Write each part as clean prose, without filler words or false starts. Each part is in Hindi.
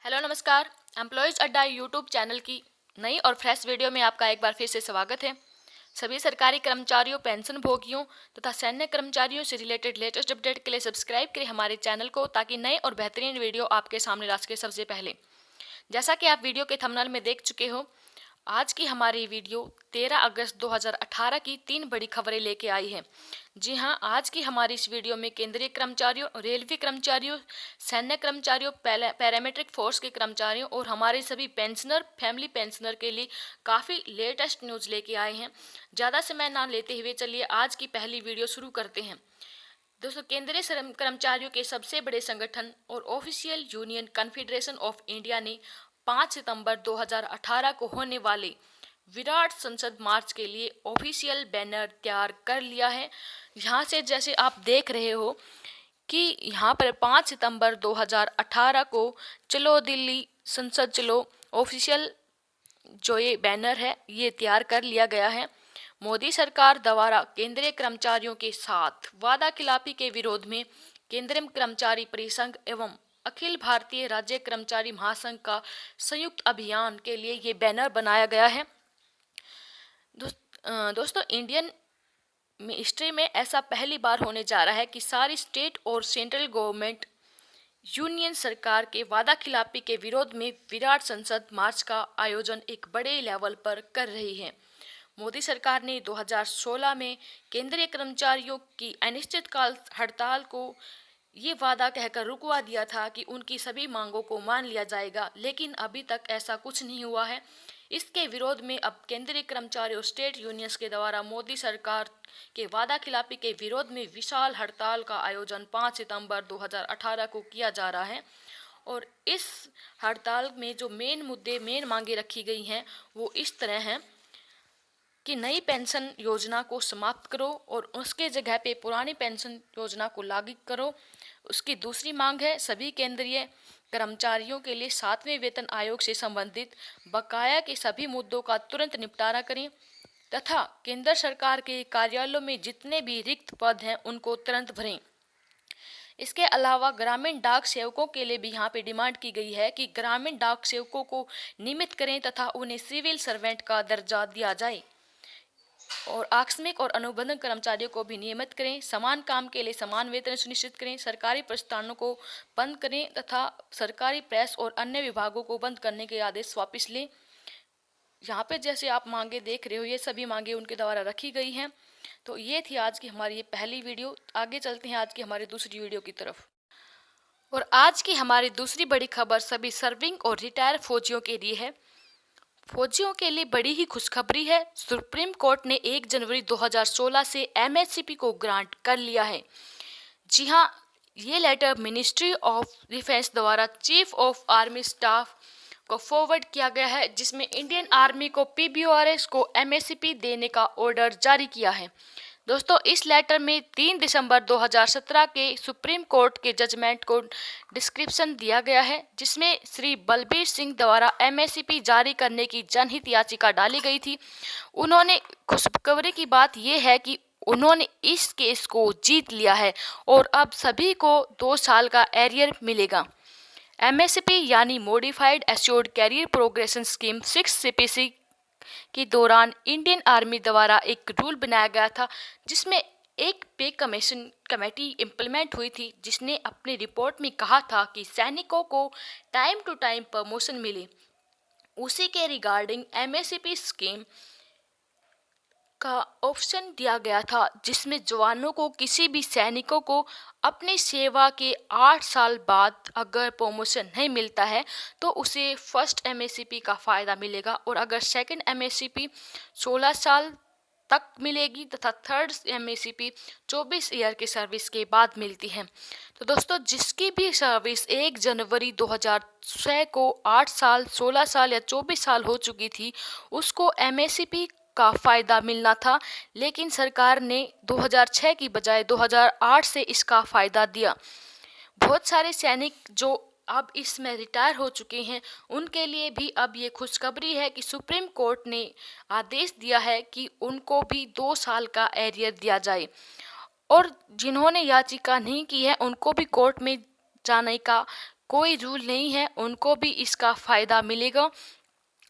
हेलो नमस्कार। एम्प्लॉयज़ अड्डा यूट्यूब चैनल की नई और फ्रेश वीडियो में आपका एक बार फिर से स्वागत है। सभी सरकारी कर्मचारियों, पेंशन भोगियों तथा सैन्य कर्मचारियों से रिलेटेड लेटेस्ट अपडेट के लिए सब्सक्राइब करें हमारे चैनल को, ताकि नए और बेहतरीन वीडियो आपके सामने ला सके सबसे पहले। जैसा कि आप वीडियो के थंबनेल में देख चुके हो, आज की हमारी वीडियो 13 अगस्त 2018 की 3 बड़ी खबरें लेके आई है। जी हां, आज की हमारी इस वीडियो में केंद्रीय कर्मचारियों, रेलवे कर्मचारियों, सैन्य कर्मचारियों, पैरामेट्रिक फोर्स के कर्मचारियों और हमारे सभी पेंशनर, फैमिली पेंशनर के लिए काफ़ी लेटेस्ट न्यूज़ लेके आए हैं। ज़्यादा समय ना लेते हुए चलिए आज की पहली वीडियो शुरू करते हैं। दोस्तों, केंद्रीय कर्मचारियों के सबसे बड़े संगठन और official union confederation of India ने 5 सितंबर 2018 को होने वाले विराट संसद मार्च के लिए ऑफिशियल बैनर तैयार कर लिया है। यहाँ से जैसे आप देख रहे हो कि यहाँ पर 5 सितंबर 2018 को चलो दिल्ली संसद चलो ऑफिशियल जो ये बैनर है ये तैयार कर लिया गया है। मोदी सरकार द्वारा केंद्रीय कर्मचारियों के साथ वादा खिलाफी के विरोध में केंद्रीय कर्मचारी परिसंघ एवं अखिल भारतीय राज्य कर्मचारी महासंघ का संयुक्त अभियान के लिए ये बैनर बनाया गया है। दोस्तों, इंडियन हिस्ट्री में ऐसा पहली बार होने जा रहा है कि सारी स्टेट और सेंट्रल गवर्नमेंट यूनियन सरकार के वादा खिलाफी के विरोध में विराट संसद मार्च का आयोजन एक बड़े लेवल पर कर रही है। मोदी सरकार ने 2016 में केंद्रीय कर्मचारियों की अनिश्चितकाल हड़ताल को ये वादा कहकर रुकवा दिया था कि उनकी सभी मांगों को मान लिया जाएगा, लेकिन अभी तक ऐसा कुछ नहीं हुआ है। इसके विरोध में अब केंद्रीय कर्मचारी और स्टेट यूनियंस के द्वारा मोदी सरकार के वादा खिलाफी के विरोध में विशाल हड़ताल का आयोजन 5 सितंबर 2018 को किया जा रहा है। और इस हड़ताल में जो मेन मांगे रखी गई हैं वो इस तरह हैं कि नई पेंशन योजना को समाप्त करो और उसके जगह पे पुरानी पेंशन योजना को लागू करो। उसकी दूसरी मांग है सभी केंद्रीय कर्मचारियों के लिए 7वें वेतन आयोग से संबंधित बकाया के सभी मुद्दों का तुरंत निपटारा करें तथा केंद्र सरकार के कार्यालयों में जितने भी रिक्त पद हैं उनको तुरंत भरें। इसके अलावा ग्रामीण डाक सेवकों के लिए भी यहाँ पे डिमांड की गई है कि ग्रामीण डाक सेवकों को नियमित करें तथा उन्हें सिविल सर्वेंट का दर्जा दिया जाए और आकस्मिक और अनुबंध कर्मचारियों को भी नियमित करें। समान काम के लिए समान वेतन सुनिश्चित करें। सरकारी प्रतिष्ठानों को बंद करें तथा सरकारी प्रेस और अन्य विभागों को बंद करने के आदेश वापस लें। यहाँ पे जैसे आप मांगे देख रहे हो, ये सभी मांगे उनके द्वारा रखी गई हैं। तो ये थी आज की हमारी ये पहली वीडियो। आगे चलते हैं आज की हमारी दूसरी वीडियो की तरफ। और आज की हमारी दूसरी बड़ी खबर सभी सर्विंग और रिटायर फौजियों के लिए है। फौजियों के लिए बड़ी ही खुशखबरी है। सुप्रीम कोर्ट ने 1 जनवरी 2016 से एमएससीपी को ग्रांट कर लिया है। जी हाँ, ये लेटर मिनिस्ट्री ऑफ डिफेंस द्वारा चीफ ऑफ आर्मी स्टाफ को फॉरवर्ड किया गया है, जिसमें इंडियन आर्मी को पीबीआरएस को एमएससीपी देने का ऑर्डर जारी किया है। दोस्तों, इस लेटर में 3 दिसंबर 2017 के सुप्रीम कोर्ट के जजमेंट को डिस्क्रिप्शन दिया गया है, जिसमें श्री बलबीर सिंह द्वारा एमएससीपी जारी करने की जनहित याचिका डाली गई थी। उन्होंने खुशखबरी की बात यह है कि उन्होंने इस केस को जीत लिया है और अब सभी को 2 साल का एरियर मिलेगा। एमएससीपी यानी modified assured career progression scheme 6 CPC के दौरान इंडियन आर्मी द्वारा एक रूल बनाया गया था, जिसमें एक पे कमीशन कमेटी इम्प्लीमेंट हुई थी, जिसने अपनी रिपोर्ट में कहा था कि सैनिकों को टाइम टू टाइम प्रमोशन मिले। उसी के रिगार्डिंग एमएससीपी स्कीम का ऑप्शन दिया गया था, जिसमें जवानों को किसी भी सैनिकों को अपनी सेवा के 8 साल बाद अगर प्रमोशन नहीं मिलता है तो उसे फर्स्ट एमएससीपी का फ़ायदा मिलेगा, और अगर सेकंड एमएससीपी 16 साल तक मिलेगी तथा थर्ड एमएससीपी 24 ईयर की सर्विस के बाद मिलती है। तो दोस्तों, जिसकी भी सर्विस 1 जनवरी 2006 को 8 साल, 16 साल या 24 साल हो चुकी थी, उसको एमएससीपी का फ़ायदा मिलना था, लेकिन सरकार ने 2006 की बजाय 2008 से इसका फ़ायदा दिया। बहुत सारे सैनिक जो अब इसमें रिटायर हो चुके हैं उनके लिए भी अब ये खुशखबरी है कि सुप्रीम कोर्ट ने आदेश दिया है कि उनको भी 2 साल का एरियर दिया जाए, और जिन्होंने याचिका नहीं की है उनको भी कोर्ट में जाने का कोई रूल नहीं है, उनको भी इसका फ़ायदा मिलेगा।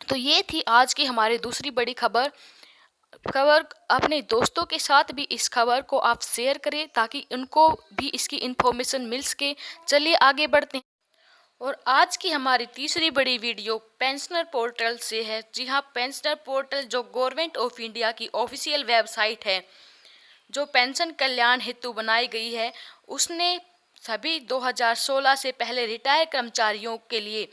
तो ये थी आज की हमारी दूसरी बड़ी खबर। अपने दोस्तों के साथ भी इस खबर को आप शेयर करें ताकि उनको भी इसकी इन्फॉर्मेशन मिल सके। चलिए आगे बढ़ते हैं। और आज की हमारी तीसरी बड़ी वीडियो पेंशनर पोर्टल से है। जी हाँ, पेंशनर पोर्टल जो गवर्नमेंट ऑफ इंडिया की ऑफिशियल वेबसाइट है, जो पेंशन कल्याण हेतु बनाई गई है, उसने सभी 2016 से पहले रिटायर कर्मचारियों के लिए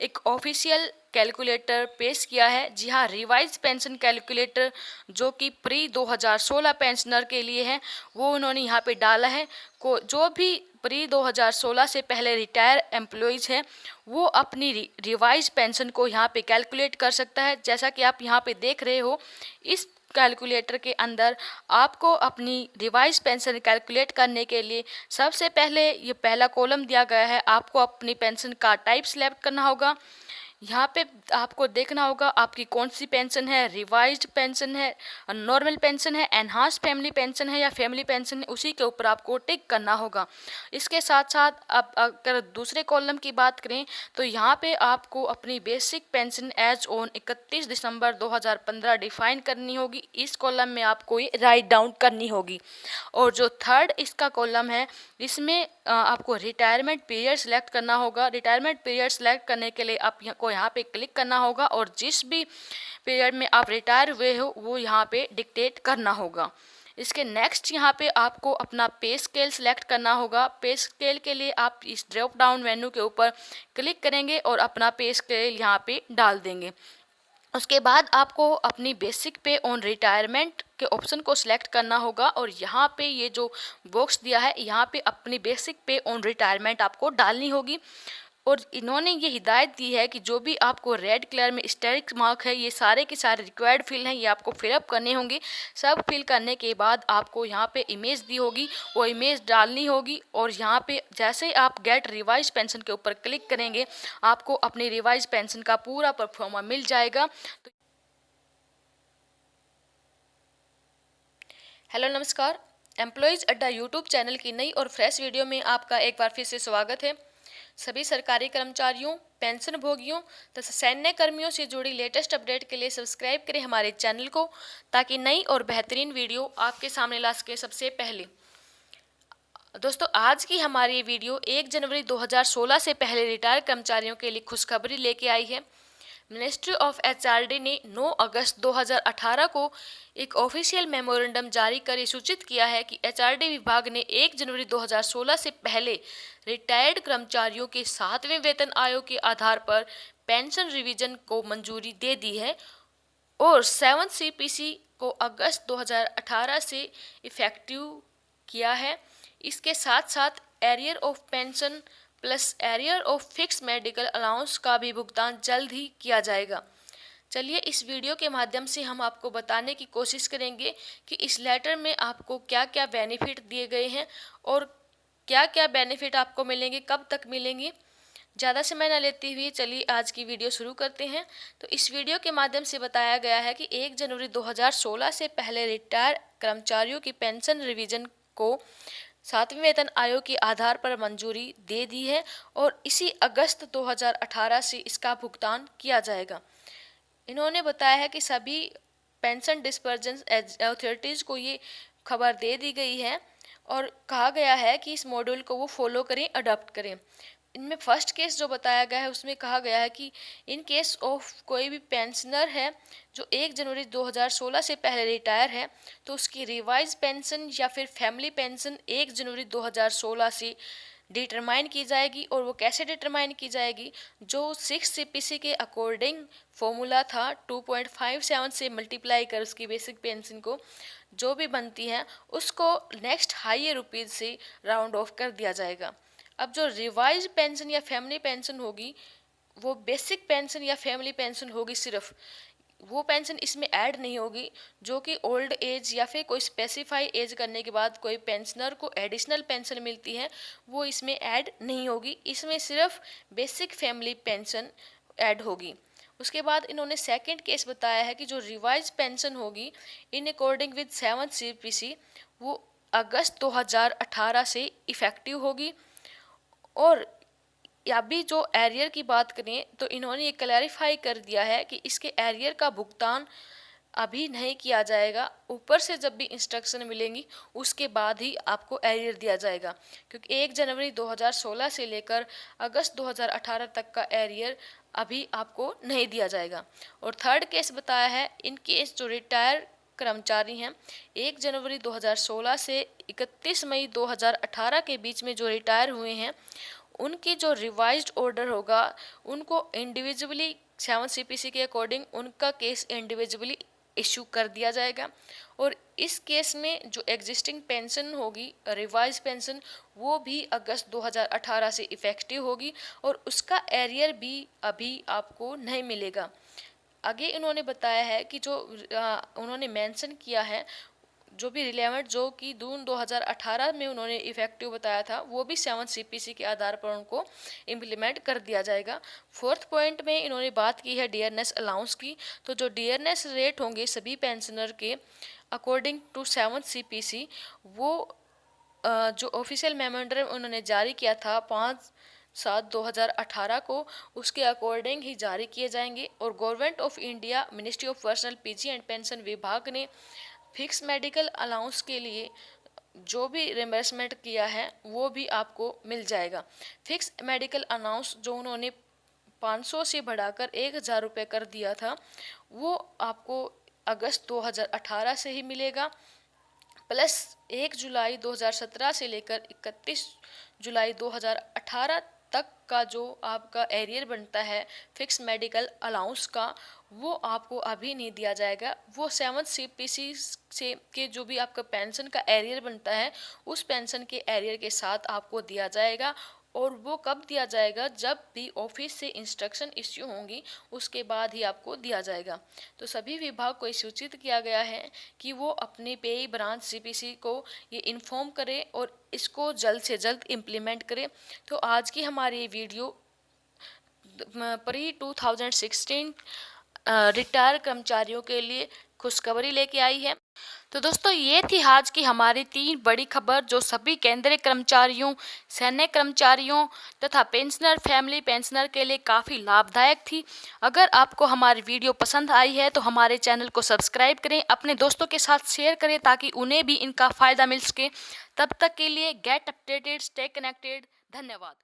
एक ऑफिशियल कैलकुलेटर पेश किया है। जी हाँ, रिवाइज पेंशन कैलकुलेटर जो कि प्री 2016 पेंशनर के लिए है, वो उन्होंने यहाँ पे डाला है। को जो भी प्री 2016 से पहले रिटायर एम्प्लॉयज़ हैं, वो अपनी रिवाइज पेंशन को यहाँ पे कैलकुलेट कर सकता है। जैसा कि आप यहाँ पे देख रहे हो, इस कैलकुलेटर के अंदर आपको अपनी रिवाइज पेंशन कैलकुलेट करने के लिए सबसे पहले ये पहला कॉलम दिया गया है। आपको अपनी पेंशन का टाइप सिलेक्ट करना होगा। यहाँ पे आपको देखना होगा आपकी कौन सी पेंशन है, रिवाइज्ड पेंशन है, नॉर्मल पेंशन है, एनहांस फैमिली पेंशन है या फैमिली पेंशन है, उसी के ऊपर आपको टिक करना होगा। इसके साथ साथ अब अगर दूसरे कॉलम की बात करें तो यहाँ पे आपको अपनी बेसिक पेंशन एज ऑन 31 दिसंबर 2015 डिफाइन करनी होगी। इस कॉलम में आपको ये राइट डाउन करनी होगी। और जो थर्ड इसका कॉलम है, इसमें आपको रिटायरमेंट पीरियड सेलेक्ट करना होगा। रिटायरमेंट पीरियड सेलेक्ट करने के लिए आपको यहाँ पे क्लिक करना होगा और जिस भी पीरियड में आप रिटायर हुए हो वो यहाँ पे डिक्टेट करना होगा। इसके नेक्स्ट यहाँ पे आपको अपना पे स्केल सेलेक्ट करना होगा। पे स्केल के लिए आप इस ड्रॉप डाउन मेन्यू के ऊपर क्लिक करेंगे और अपना पे स्केल यहाँ पे डाल देंगे। उसके बाद आपको अपनी बेसिक पे ऑन रिटायरमेंट के ऑप्शन को सिलेक्ट करना होगा और यहाँ पे ये जो बॉक्स दिया है, यहाँ पे अपनी बेसिक पे ऑन रिटायरमेंट आपको डालनी होगी। और इन्होंने ये हिदायत दी है कि जो भी आपको रेड कलर में स्टेरिक मार्क है, ये सारे के सारे रिक्वायर्ड फिल हैं, ये आपको फिलअप करने होंगे। सब फिल करने के बाद आपको यहाँ पे इमेज दी होगी, वो इमेज डालनी होगी। और यहाँ पे जैसे आप गेट रिवाइज पेंशन के ऊपर क्लिक करेंगे, आपको अपनी रिवाइज पेंशन का पूरा परफॉर्मा मिल जाएगा। तो हेलो नमस्कार, एम्प्लॉयज़ अड्डा यूट्यूब चैनल की नई और फ्रेश वीडियो में आपका एक बार फिर से स्वागत है। सभी सरकारी कर्मचारियों, पेंशन भोगियों तथा सैन्य कर्मियों से जुड़ी लेटेस्ट अपडेट के लिए सब्सक्राइब करें हमारे चैनल को, ताकि नई और बेहतरीन वीडियो आपके सामने ला सके सबसे पहले। दोस्तों, आज की हमारी ये वीडियो 1 जनवरी 2016 से पहले रिटायर कर्मचारियों के लिए खुशखबरी लेके आई है। मिनिस्ट्री ऑफ एचआरडी ने 9 अगस्त 2018 को एक ऑफिशियल मेमोरेंडम जारी कर सूचित किया है कि एचआरडी विभाग ने 1 जनवरी 2016 से पहले रिटायर्ड कर्मचारियों के 7वें वेतन आयोग के आधार पर पेंशन रिवीजन को मंजूरी दे दी है और 7 सीपीसी को अगस्त 2018 से इफेक्टिव किया है। इसके साथ साथ arrear of pension plus arrear of fix medical allowance का भी भुगतान जल्द ही किया जाएगा। चलिए इस वीडियो के माध्यम से हम आपको बताने की कोशिश करेंगे कि इस लेटर में आपको क्या क्या बेनिफिट दिए गए हैं और क्या क्या बेनिफिट आपको मिलेंगे, कब तक मिलेंगे। ज़्यादा समय न लेते हुए चलिए आज की वीडियो शुरू करते हैं। तो इस वीडियो के माध्यम से बताया गया है कि 1 जनवरी 2016 से पहले रिटायर कर्मचारियों की पेंशन रिवीजन को 7वें वेतन आयोग के आधार पर मंजूरी दे दी है और इसी अगस्त 2018 से इसका भुगतान किया जाएगा। इन्होंने बताया है कि सभी पेंशन डिस्बर्सेंस अथॉरिटीज़ को ये खबर दे दी गई है और कहा गया है कि इस मॉड्यूल को वो फॉलो करें, अडॉप्ट करें। इनमें फर्स्ट केस जो बताया गया है उसमें कहा गया है कि इन केस ऑफ कोई भी पेंशनर है जो 1 जनवरी 2016 से पहले रिटायर है, तो उसकी रिवाइज पेंशन या फिर फैमिली पेंशन 1 जनवरी 2016 से डिटरमाइन की जाएगी। और वो कैसे डिटरमाइन की जाएगी, जो 6 सीपीसी के अकॉर्डिंग फॉर्मूला था 2.57 से मल्टीप्लाई कर उसकी बेसिक पेंशन को जो भी बनती है उसको नेक्स्ट हायर रुपीज़ से राउंड ऑफ कर दिया जाएगा। अब जो रिवाइज पेंशन या फैमिली पेंशन होगी वो बेसिक पेंशन या फैमिली पेंशन होगी, सिर्फ वो पेंशन इसमें ऐड नहीं होगी। जो कि ओल्ड एज या फिर कोई स्पेसिफाई एज करने के बाद कोई पेंशनर को एडिशनल पेंशन मिलती है, वो इसमें ऐड नहीं होगी। इसमें सिर्फ बेसिक फैमिली पेंशन ऐड होगी। उसके बाद इन्होंने सेकंड केस बताया है कि जो रिवाइज पेंशन होगी इन अकॉर्डिंग विद 7 सीपीसी वो अगस्त 2018 से इफ़ेक्टिव होगी और अभी जो एरियर की बात करें तो इन्होंने ये क्लैरिफाई कर दिया है कि इसके एरियर का भुगतान अभी नहीं किया जाएगा, ऊपर से जब भी इंस्ट्रक्शन मिलेंगी उसके बाद ही आपको एरियर दिया जाएगा, क्योंकि 1 जनवरी 2016 से लेकर अगस्त 2018 तक का एरियर अभी आपको नहीं दिया जाएगा। और थर्ड केस बताया है, इन केस जो रिटायर कर्मचारी हैं 1 जनवरी 2016 से 31 मई 2018 के बीच में जो रिटायर हुए हैं, उनकी जो रिवाइज्ड ऑर्डर होगा उनको इंडिविजुअली 7 CPC के अकॉर्डिंग उनका केस इंडिविजुअली इशू कर दिया जाएगा। और इस केस में जो एग्जिस्टिंग पेंशन होगी, रिवाइज पेंशन, वो भी अगस्त 2018 से इफ़ेक्टिव होगी और उसका एरियर भी अभी आपको नहीं मिलेगा। आगे इन्होंने बताया है कि जो उन्होंने मेंशन किया है, जो भी रिलेवेंट जो कि जून 2018 में उन्होंने इफेक्टिव बताया था, वो भी 7 CPC के आधार पर उनको इम्प्लीमेंट कर दिया जाएगा। फोर्थ पॉइंट में इन्होंने बात की है डियरनेस अलाउंस की। तो जो डियरनेस रेट होंगे सभी पेंशनर के अकॉर्डिंग टू 7 CPC, वो जो ऑफिशियल मेमोरेंडम उन्होंने जारी किया था 5/7/2018 को, उसके अकॉर्डिंग ही जारी किए जाएंगे। और government of India, ministry of personal PG and pension विभाग ने फिक्स मेडिकल अलाउंस के लिए जो भी रिम्बर्समेंट किया है वो भी आपको मिल जाएगा। फिक्स मेडिकल अलाउंस जो उन्होंने 500 से बढ़ाकर 1000 रुपये कर दिया था, वो आपको अगस्त 2018 से ही मिलेगा, प्लस 1 जुलाई 2017 से लेकर 31 जुलाई 2018 तक का जो आपका एरियर बनता है फिक्स मेडिकल अलाउंस का, वो आपको अभी नहीं दिया जाएगा। वो 7 CPC से के जो भी आपका पेंशन का एरियर बनता है उस पेंशन के एरियर के साथ आपको दिया जाएगा। और वो कब दिया जाएगा? जब भी ऑफिस से इंस्ट्रक्शन इश्यू होंगी उसके बाद ही आपको दिया जाएगा। तो सभी विभाग को सूचित किया गया है कि वो अपने पेई ब्रांच CPC को ये इन्फॉर्म करें और इसको जल्द से जल्द इम्प्लीमेंट करें। तो आज की हमारी ये वीडियो प्री 2016 रिटायर कर्मचारियों के लिए खुशखबरी लेके आई है। तो दोस्तों ये थी आज की हमारी 3 बड़ी खबर जो सभी केंद्रीय कर्मचारियों, सैन्य कर्मचारियों तथा पेंशनर, फैमिली पेंशनर के लिए काफ़ी लाभदायक थी। अगर आपको हमारी वीडियो पसंद आई है तो हमारे चैनल को सब्सक्राइब करें, अपने दोस्तों के साथ शेयर करें ताकि उन्हें भी इनका फ़ायदा मिल सके। तब तक के लिए गेट अपडेटेड, स्टे कनेक्टेड। धन्यवाद।